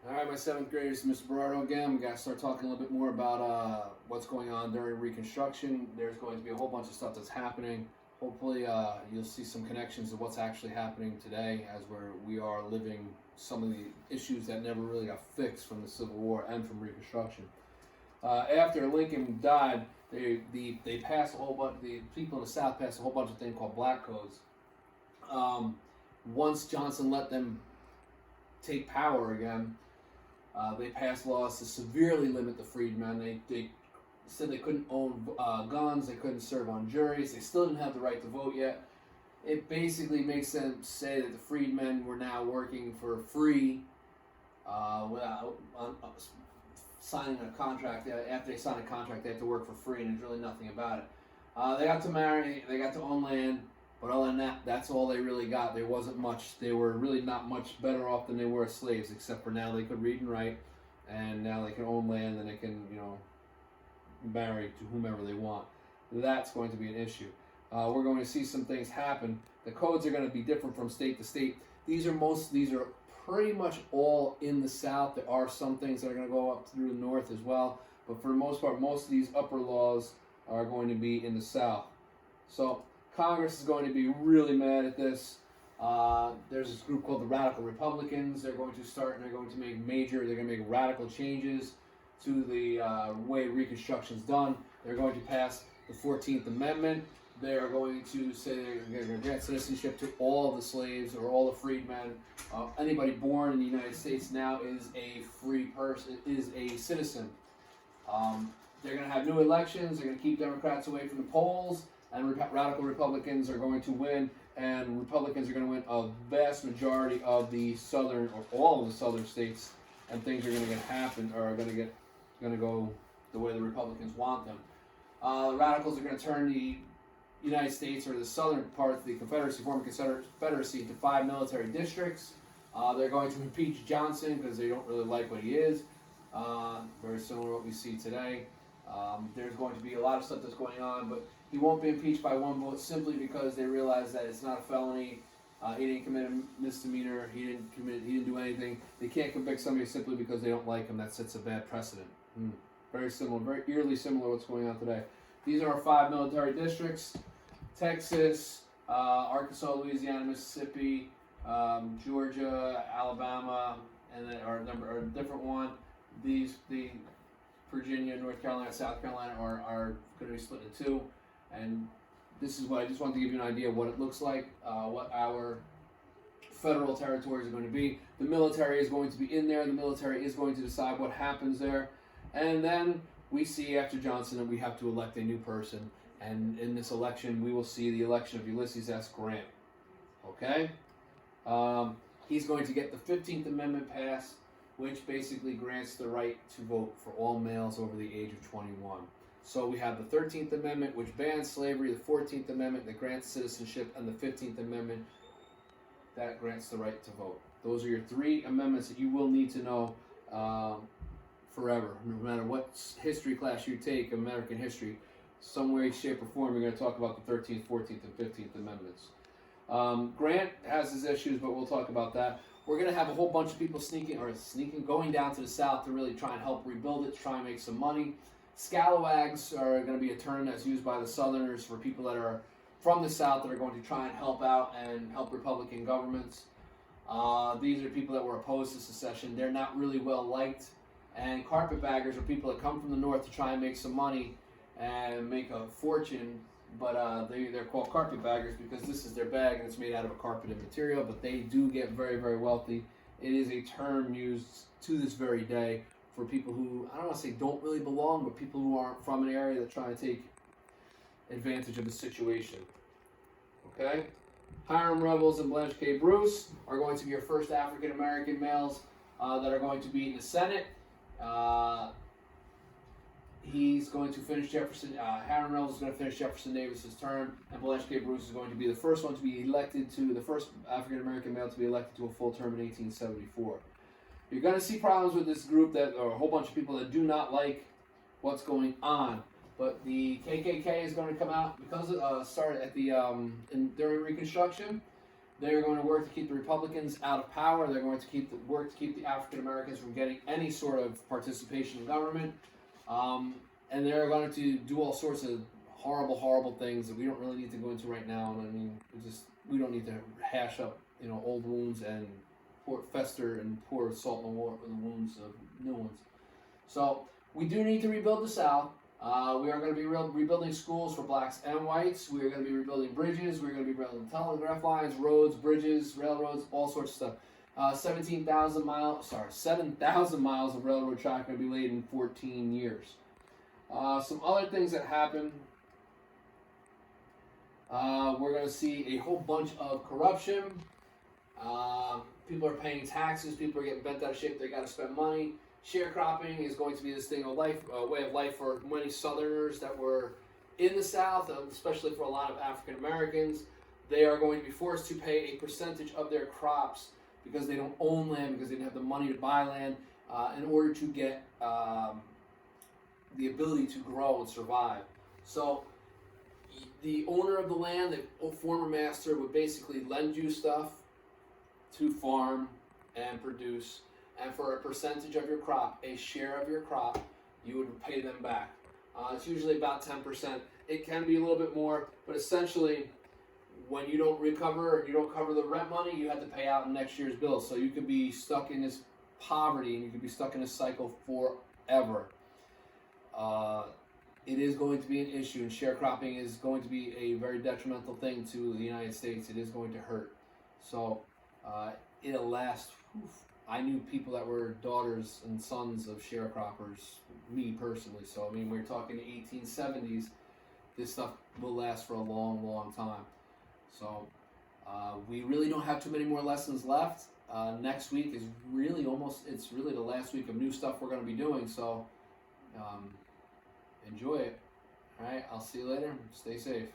All right, my seventh graders, Mr. Berardo again. We got to start talking a little bit more about what's going on during Reconstruction. There's going to be a whole bunch of stuff that's happening. Hopefully, you'll see some connections to what's actually happening today as we are living some of the issues that never really got fixed from the Civil War and from Reconstruction. After Lincoln died, they passed a whole bunch. The people in the South passed a whole bunch of things called black codes. Once Johnson let them take power again, they passed laws to severely limit the freedmen. They said they couldn't own guns, they couldn't serve on juries, they still didn't have the right to vote yet. It basically makes them say that the freedmen were now working for free without signing a contract. After they sign a contract, they have to work for free, and there's really nothing about it. They got to marry, they got to own land, but other than that, that's all they really got. There wasn't much. They were really not much better off than they were as slaves, except for now they could read and write, and now they can own land, and they can, marry to whomever they want. That's going to be an issue. We're going to see some things happen. The codes are going to be different from state to state. These are pretty much all in the South. There are some things that are going to go up through the North as well, but for the most part, most of these upper laws are going to be in the South. So Congress is going to be really mad at this. There's this group called the Radical Republicans. They're going to start and they're going to make radical changes to the way Reconstruction's done. They're going to pass the 14th Amendment. They are going to say they're going to grant citizenship to all the slaves or all the freedmen. Anybody born in the United States now is a free person, is a citizen. They're going to have new elections. They're going to keep Democrats away from the polls, and radical Republicans are going to win, and Republicans are going to win a vast majority of the southern, or all of the southern states, and things are going to going to go the way the Republicans want them. The radicals are going to turn the United States, or the southern part of the Confederacy, former Confederacy, into 5 military districts. They're going to impeach Johnson because they don't really like what he is. Very similar to what we see today. There's going to be a lot of stuff that's going on, but he won't be impeached by one vote simply because they realize that it's not a felony. He didn't commit a misdemeanor. He didn't do anything. They can't convict somebody simply because they don't like him. That sets a bad precedent. Very similar, very eerily similar to what's going on today. These are our 5 military districts: Texas, Arkansas, Louisiana, Mississippi, Georgia, Alabama, and then our different one. The Virginia, North Carolina, South Carolina are going to be split into 2. And this is what I just wanted to give you an idea of what it looks like, what our federal territories are going to be. The military is going to be in there. The military is going to decide what happens there. And then we see after Johnson that we have to elect a new person. And in this election, we will see the election of Ulysses S. Grant. Okay? He's going to get the 15th Amendment passed, which basically grants the right to vote for all males over the age of 21. So we have the 13th Amendment, which bans slavery, the 14th Amendment that grants citizenship, and the 15th Amendment that grants the right to vote. Those are your 3 amendments that you will need to know forever. No matter what history class you take, American history, some way, shape, or form, you're going to talk about the 13th, 14th, and 15th Amendments. Grant has his issues, but we'll talk about that. We're going to have a whole bunch of people going down to the South to really try and help rebuild it, to try and make some money. Scalawags are going to be a term that's used by the Southerners for people that are from the South that are going to try and help out and help Republican governments. These are people that were opposed to secession. They're not really well liked. And carpetbaggers are people that come from the North to try and make some money and make a fortune, but they're called carpetbaggers because this is their bag and it's made out of a carpeted material, but they do get very, very wealthy. It is a term used to this very day for people who, I don't want to say don't really belong, but people who aren't from an area that try to take advantage of the situation. Okay? Hiram Revels and Blanche K. Bruce are going to be your first African American males that are going to be in the Senate. He's going to finish Hiram Revels is going to finish Jefferson Davis's term, and Blanche K. Bruce is going to be the first one to be elected the first African American male to be elected to a full term in 1874. You're going to see problems with this group that are a whole bunch of people that do not like what's going on. But the KKK is going to come out because it started at during Reconstruction. They're going to work to keep the Republicans out of power. They're going to work to keep the African Americans from getting any sort of participation in government. And they're going to do all sorts of horrible, horrible things that we don't really need to go into right now. And I mean, we don't need to hash up, old wounds and fester and pour salt in the wounds of new ones. So we do need to rebuild the South. We are going to be rebuilding schools for blacks and whites. We are going to be rebuilding bridges. We're going to be rebuilding telegraph lines, roads, bridges, railroads, all sorts of stuff. 7,000 miles of railroad track going to be laid in 14 years. Some other things that happen. We're going to see a whole bunch of corruption. People are paying taxes. People are getting bent out of shape. They got to spend money. Sharecropping is going to be this thing of life, way of life for many Southerners that were in the South, especially for a lot of African Americans. They are going to be forced to pay a percentage of their crops because they don't own land, because they didn't have the money to buy land, in order to get the ability to grow and survive. So the owner of the land, the former master, would basically lend you stuff to farm and produce. And for a percentage of your crop, a share of your crop, you would pay them back. It's usually about 10%. It can be a little bit more, but essentially, when you don't recover or you don't cover the rent money, you have to pay out in next year's bill. So you could be stuck in this poverty, and you could be stuck in this cycle forever. It is going to be an issue, and sharecropping is going to be a very detrimental thing to the United States. It is going to hurt. So it'll last. I knew people that were daughters and sons of sharecroppers, me personally. So, I mean, we're talking the 1870s. This stuff will last for a long, long time. So, we really don't have too many more lessons left. Next week is really it's really the last week of new stuff we're going to be doing. So, enjoy it. All right, I'll see you later. Stay safe.